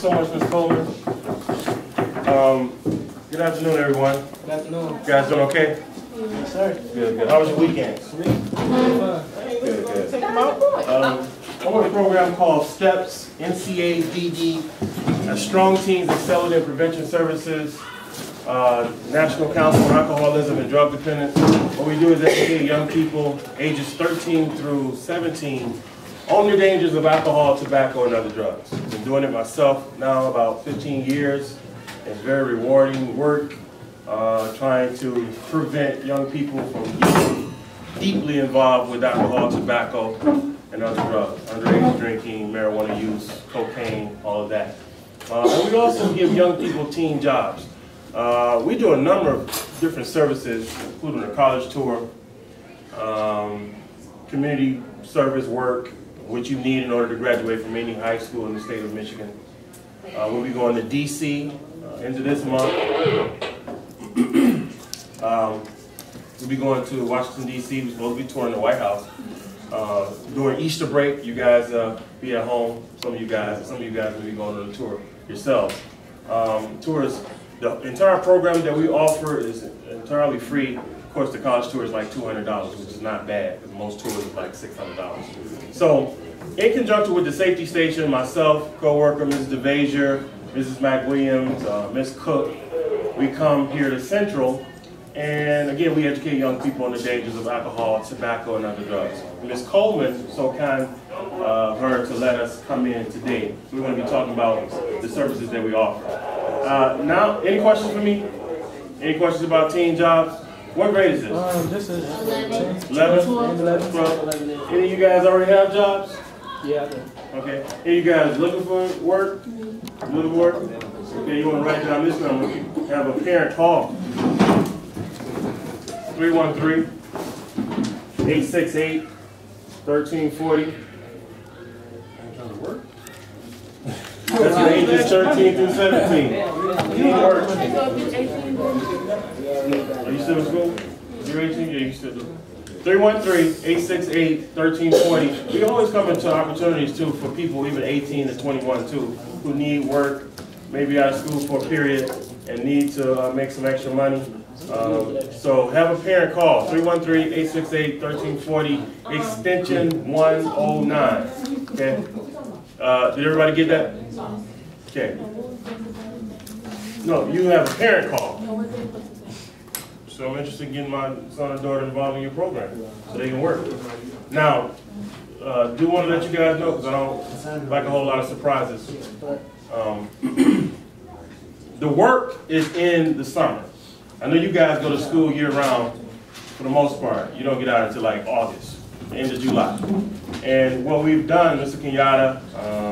So much, Ms. Coleman. Good afternoon, everyone. Good afternoon. You guys doing okay? Yes, sir. Good, good. How was your weekend? Good, good. Take them out. I'm on a program called STEPS, NCADD, Strong Teens Excelling in Prevention Services, National Council on Alcoholism and Drug Dependence. What we do is educate young people ages 13 through 17 on the dangers of alcohol, tobacco, and other drugs. I've been doing it myself now about 15 years. It's very rewarding work, trying to prevent young people from getting deeply involved with alcohol, tobacco, and other drugs, underage drinking, marijuana use, cocaine, all of that. And we also give young people teen jobs. We do a number of different services, including a college tour, community service work, which you need in order to graduate from any high school in the state of Michigan. We'll be going to DC into this month. We'll be going to Washington, DC. We're supposed to be touring the White House. During Easter break, you guys be at home. Some of you guys will be going on the tour yourselves. Tours, the entire program that we offer is entirely free. Of course, the college tour is like $200, which is not bad, because most tours is like $600. So, in conjunction with the safety station, myself, co-worker Ms. DeVasier, Mrs. McWilliams, Ms. Cook, we come here to Central, and again, we educate young people on the dangers of alcohol, tobacco, and other drugs. Ms. Coleman, so kind of her to let us come in today. So we're going to be talking about the services that we offer. Now, any questions for me? Any questions about teen jobs? What grade is this? This is 11? 12? Any of you guys already have jobs? Yeah, I do. Okay. Any of you guys looking for work? Looking for work? Okay, you want to write down this number. Have a parent call. 313-868-1340. That's the ages 13 through 17. Work. Are you still in school? You're 18? Yeah, you still do. 313-868-1340. We always come into opportunities too for people even 18 to 21 too, who need work, maybe out of school for a period, and need to make some extra money. So have a parent call, 313-868-1340, extension 109. Okay. Did everybody get that? Okay. No, you have a parent call. So I'm interested in getting my son or daughter involved in your program so they can work. Now, do want to let you guys know, because I don't like a whole lot of surprises. The work is in the summer. I know you guys go to school year round for the most part. You don't get out until like August, the end of July. And what we've done, Mr. Kenyatta,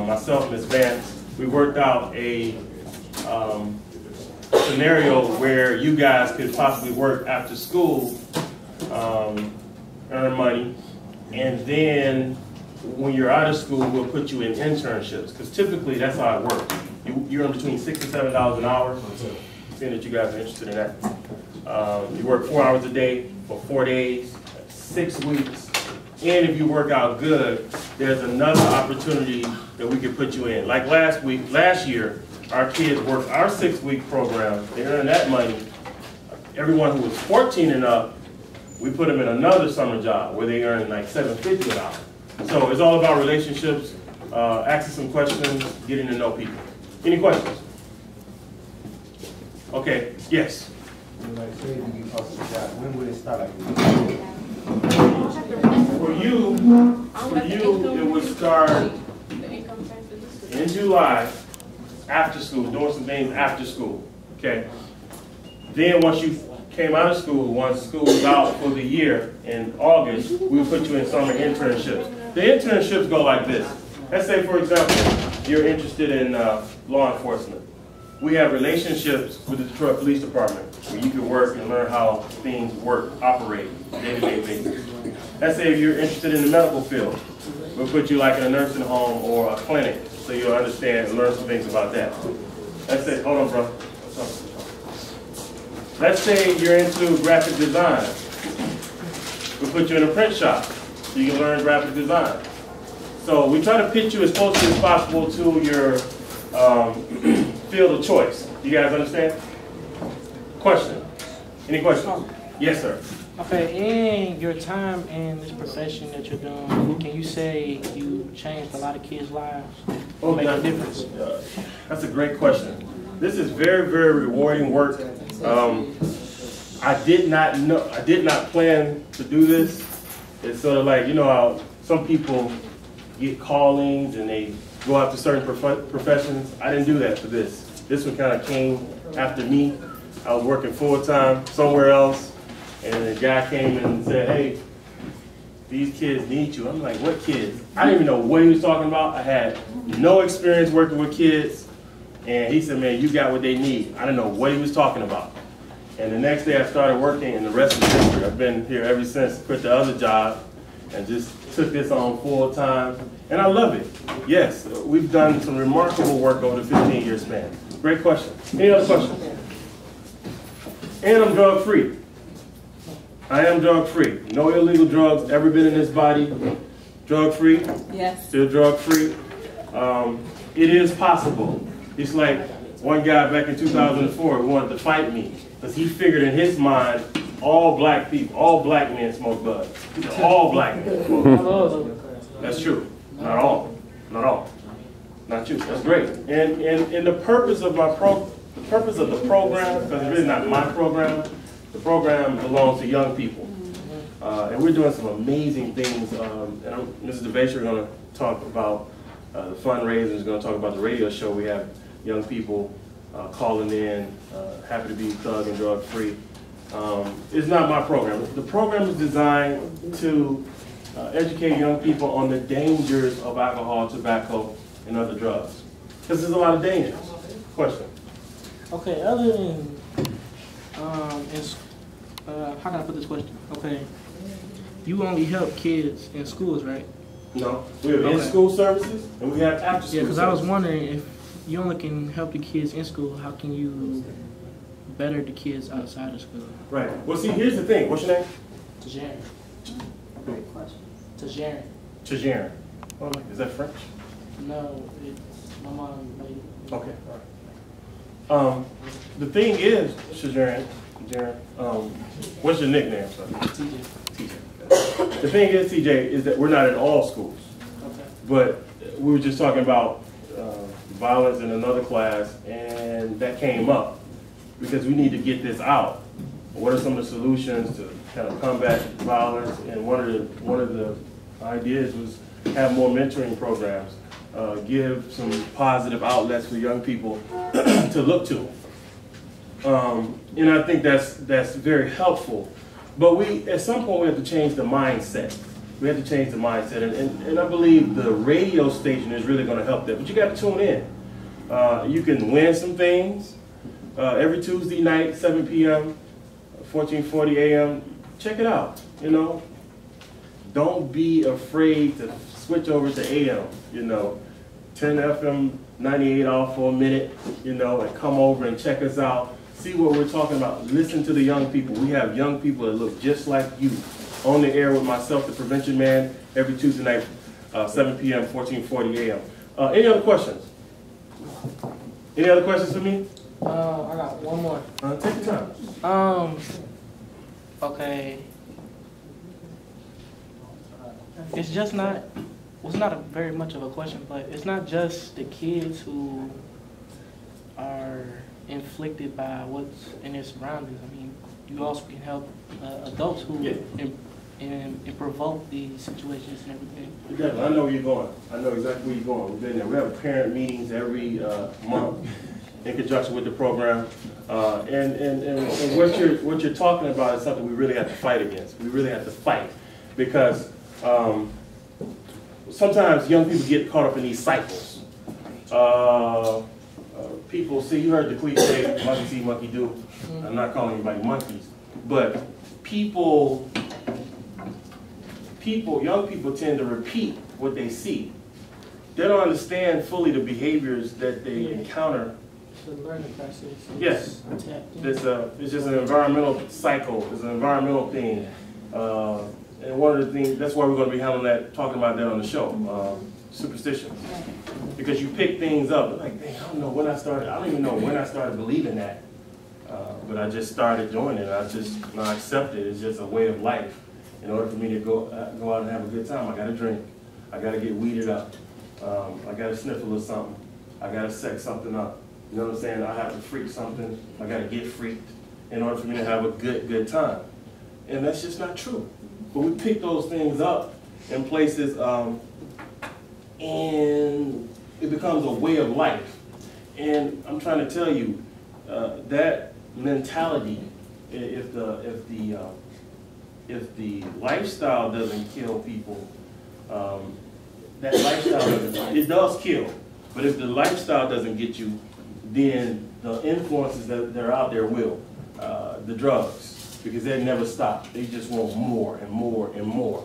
myself, Ms. Vance, we worked out a scenario where you guys could possibly work after school, earn money, and then when you're out of school, we'll put you in internships, because typically that's how it works. You earn between $6 and $7 an hour, seeing that you guys are interested in that. You work 4 hours a day for 4 days, 6 weeks, and if you work out good, there's another opportunity that we could put you in. Like last year, our kids worked our 6-week program. They earned that money. Everyone who was 14 and up, we put them in another summer job where they earn like $7.50 an hour. So it's all about relationships, asking some questions, getting to know people. Any questions? Okay, yes. When would it start? For you, it would start in July, after school, doing some things after school, okay? Then once you came out of school, once school was out for the year in August, we would put you in summer internships. The internships go like this. Let's say, for example, you're interested in law enforcement. We have relationships with the Detroit Police Department where you can work and learn how things work, operate, day-to-day basis. Let's say if you're interested in the medical field, we'll put you like in a nursing home or a clinic so you'll understand and learn some things about that. Let's say, hold on, bro. Let's say you're into graphic design. We'll put you in a print shop so you can learn graphic design. So we try to pitch you as closely as possible to your field of choice. You guys understand? Question? Any questions? Yes, sir. Okay, in your time in this profession that you're doing, can you say you changed a lot of kids' lives? Oh, Make a difference? That's a great question. This is very, very rewarding work. I did not plan to do this. It's sort of like, you know how some people get callings and they go after certain professions. I didn't do that for this. This one kind of came after me. I was working full-time somewhere else, and a guy came in and said, hey, these kids need you. I'm like, what kids? I didn't even know what he was talking about. I had no experience working with kids, and he said, man, you got what they need. I didn't know what he was talking about. And the next day I started working, and the rest is history. I've been here ever since, quit the other job, and just took this on full-time, and I love it. Yes, we've done some remarkable work over the 15-year span. Great question. Any other questions? And I'm drug-free. I am drug-free. No illegal drugs ever been in this body. Drug-free. Yes. Still drug-free. It is possible. It's like one guy back in 2004 who wanted to fight me because he figured in his mind all black people, all black men smoke bud. He said all black men smoke bud. That's true. Not all. Not all. Not true. That's great. And the purpose of the purpose of the program, because it's really not my program, the program belongs to young people. And we're doing some amazing things. And Mrs. DeVacher is going to talk about the fundraisers, going to talk about the radio show. We have young people calling in, happy to be thug and drug free. It's not my program. The program is designed to educate young people on the dangers of alcohol, tobacco, and other drugs. Because there's a lot of dangers. Question? Okay, other than, how can I put this question? Okay, you only help kids in schools, right? No, we have in-school services and we have after-school Yeah, because services. I was wondering if you only can help the kids in school, how can you better the kids outside of school? Right. Well, see, here's the thing. What's your name? Tajaren. Great question. Tajaren. Tajaren. Oh, is that French? No, it's my mom made it. Okay. All right. The thing is, Tajaren, what's your nickname, sir? TJ. TJ. The thing is, TJ, is that we're not in all schools. Okay. But we were just talking about violence in another class, and that came up because we need to get this out. What are some of the solutions to kind of combat violence? And one of the ideas was have more mentoring programs, give some positive outlets for young people to look to. And I think that's very helpful. But at some point we have to change the mindset. We have to change the mindset, and I believe the radio station is really going to help that. But you got to tune in. You can win some things every Tuesday night, 7 p.m., 1440 a.m. Check it out. You know, don't be afraid to switch over to AM. You know, 10 FM 98 off for a minute. You know, and come over and check us out. See what we're talking about. Listen to the young people. We have young people that look just like you. On the air with myself, the Prevention Man, every Tuesday night, 7 p.m., 1440 a.m. Any other questions? Any other questions for me? I got one more. Take your time. Okay. It's just not, well, it's not very much of a question, but it's not just the kids who are inflicted by what's in their surroundings. I mean, you also can help adults who and provoke these situations and everything. Exactly. I know where you're going. I know exactly where you're going. We've been there. We have parent meetings every month in conjunction with the program. And what you're talking about is something we really have to fight against. We really have to fight because sometimes young people get caught up in these cycles. People see, you heard the cliche, monkey see, monkey do. I'm not calling anybody monkeys, but young people tend to repeat what they see. They don't understand fully the behaviors that they encounter. The learning process. Yes. It's just an environmental cycle. It's an environmental thing. And one of the things, that's why we're going to be handling that, talking about that on the show. superstitions. Because you pick things up, like, dang, I don't know when I started, I don't even know when I started believing that. But I just started doing it. I accept it. It's just a way of life. In order for me to go out and have a good time, I gotta drink. I gotta get weeded up. I gotta sniffle or something. I gotta sex something up. You know what I'm saying? I have to freak something. I gotta get freaked in order for me to have a good time. And that's just not true. But we pick those things up in places, and it becomes a way of life. And I'm trying to tell you, that mentality, if the lifestyle doesn't kill people, that lifestyle, it does kill. But if the lifestyle doesn't get you, then the influences that are out there will. The drugs, because they never stop. They just want more and more and more.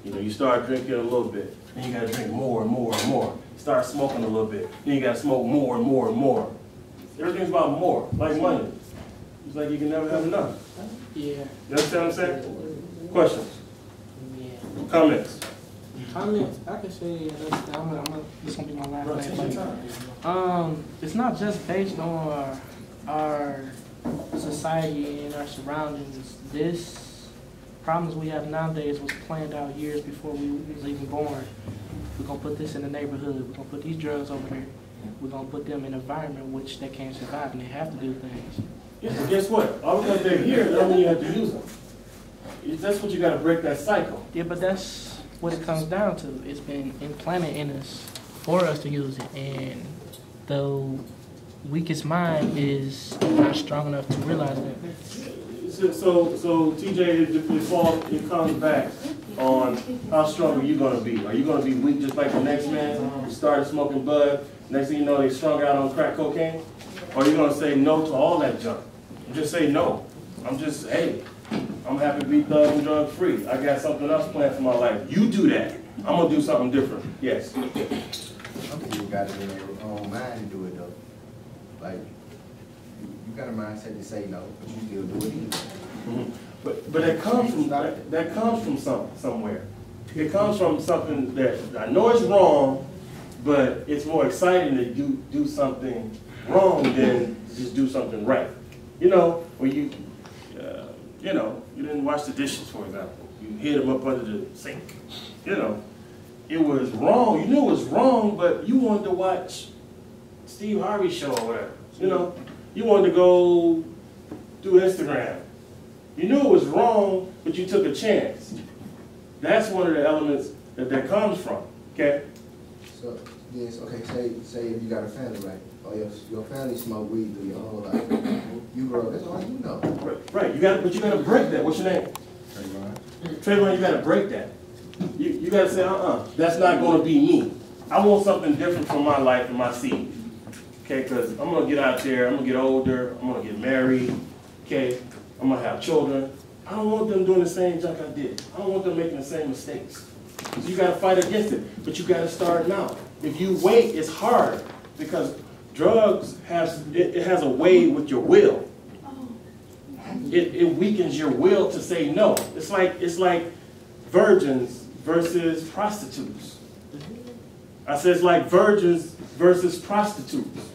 You know, you start drinking a little bit, then you gotta drink more and more and more. Start smoking a little bit, then you gotta smoke more and more and more. Everything's about more, like money. It's like you can never have enough. Yeah. You understand what I'm saying? Questions? Yeah. Comments? Comments, I can say, this gonna be my last Bro, name. take your time. It's not just based on our society and our surroundings. This problems we have nowadays was planned out years before we was even born. We're gonna put this in the neighborhood. We're gonna put these drugs over here. We're gonna put them in an environment which they can't survive and they have to do things. Yeah, but guess what? All because they're here doesn't mean you have to use them. That's what you gotta break that cycle. Yeah, but that's what it comes down to. It's been implanted in us for us to use it, and the weakest mind is not strong enough to realize that. So TJ, it comes back on how strong are you gonna be? Are you gonna be weak just like the next man who started smoking bud? Next thing you know, they strung out on crack cocaine? Or are you gonna say no to all that junk? Just say no. Hey, I'm happy to be thug and drug free. I got something else planned for my life. You do that. I'm gonna do something different. Yes. Some people got it in their own mind to do it though. Like, you got a mindset to say no, but you still do it anyway. Mm-hmm. But that comes from somewhere. It comes from something that I know it's wrong, but it's more exciting to do something wrong than just do something right. You know, when you didn't wash the dishes, for example. You hid them up under the sink. You know, it was wrong. You knew it was wrong, but you wanted to watch Steve Harvey's show or whatever. You know, you wanted to go do Instagram. You knew it was wrong, but you took a chance. That's one of the elements that comes from. Okay. So yes, okay. Say if you got a family, right? Or your family smoke weed through your whole life. You grow up. That's all you know. Right. But you gotta break that. What's your name? Trayvon, you gotta break that. You gotta say, that's not gonna be me. I want something different from my life and my seed. Okay, because I'm gonna get out there, I'm gonna get older, I'm gonna get married, okay, I'm gonna have children. I don't want them doing the same junk I did. I don't want them making the same mistakes. So you gotta fight against it, but you gotta start now. If you wait, it's hard because drugs has a way with your will. It weakens your will to say no. It's like virgins versus prostitutes. I said it's like virgins versus prostitutes.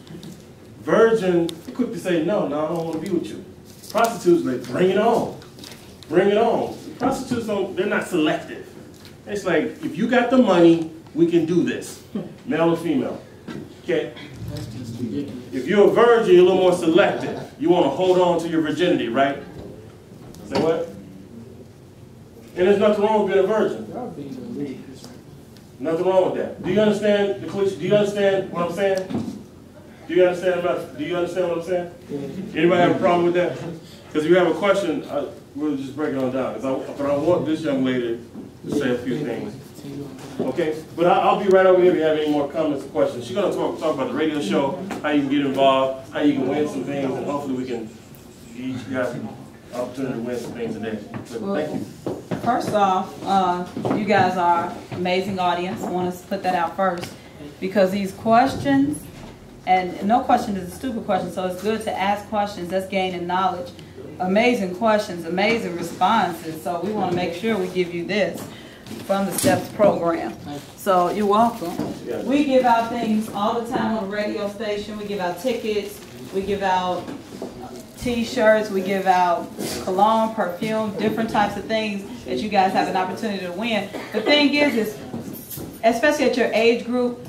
Virgin, quick to say no, I don't want to be with you. Prostitutes, like, bring it on. Bring it on. Prostitutes they're not selective. It's like, if you got the money, we can do this. Male or female. Okay? That's just ridiculous. If you're a virgin, you're a little more selective. You want to hold on to your virginity, right? Say what? And there's nothing wrong with being a virgin. Y'all being religious. Nothing wrong with that. Do you understand the cliche? Do you understand what I'm saying? Do you understand what I'm saying? Yeah. Anybody have a problem with that? Because if you have a question, we'll just break it on down. But I want this young lady to say a few things. Okay? But I'll be right over here if you have any more comments or questions. She's going to talk about the radio show, how you can get involved, how you can win some things, and hopefully we can give you guys an opportunity to win some things today. So, thank you. First off, you guys are an amazing audience. I want to put that out first because these questions, and no question is a stupid question, so it's good to ask questions. That's gaining knowledge. Amazing questions, amazing responses. So we want to make sure we give you this. from the STEPS program. So you're welcome. Yeah. We give out things all the time on the radio station. We give out tickets. We give out T-shirts. We give out cologne, perfume, different types of things that you guys have an opportunity to win. The thing is especially at your age group,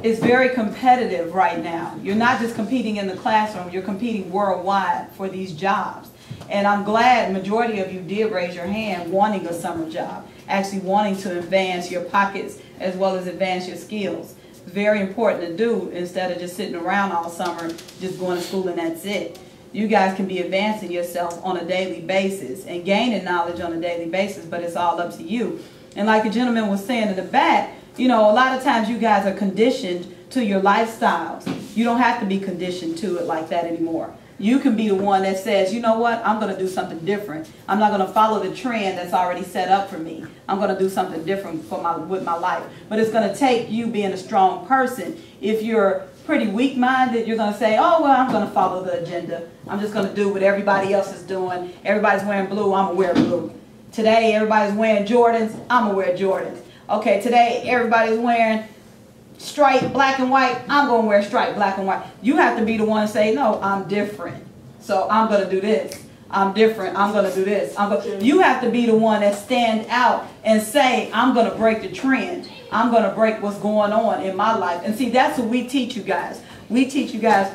it's very competitive right now. You're not just competing in the classroom. You're competing worldwide for these jobs. And I'm glad majority of you did raise your hand wanting a summer job, actually wanting to advance your pockets as well as advance your skills. It's very important to do instead of just sitting around all summer, just going to school and that's it. You guys can be advancing yourself on a daily basis and gaining knowledge on a daily basis, but it's all up to you. And like the gentleman was saying in the back, you know, a lot of times you guys are conditioned to your lifestyles. You don't have to be conditioned to it like that anymore. You can be the one that says, you know what, I'm going to do something different. I'm not going to follow the trend that's already set up for me. I'm going to do something different with my life. But it's going to take you being a strong person. If you're pretty weak-minded, you're going to say, oh, well, I'm going to follow the agenda. I'm just going to do what everybody else is doing. Everybody's wearing blue, I'm going to wear blue. Today, everybody's wearing Jordans, I'm going to wear Jordans. Okay, today, everybody's wearing striped black and white, I'm going to wear striped black and white. You have to be the one to say, no, I'm different. So I'm going to do this. I'm different. I'm going to do this. You have to be the one that stand out and say, I'm going to break the trend. I'm going to break what's going on in my life. And see, that's what we teach you guys. We teach you guys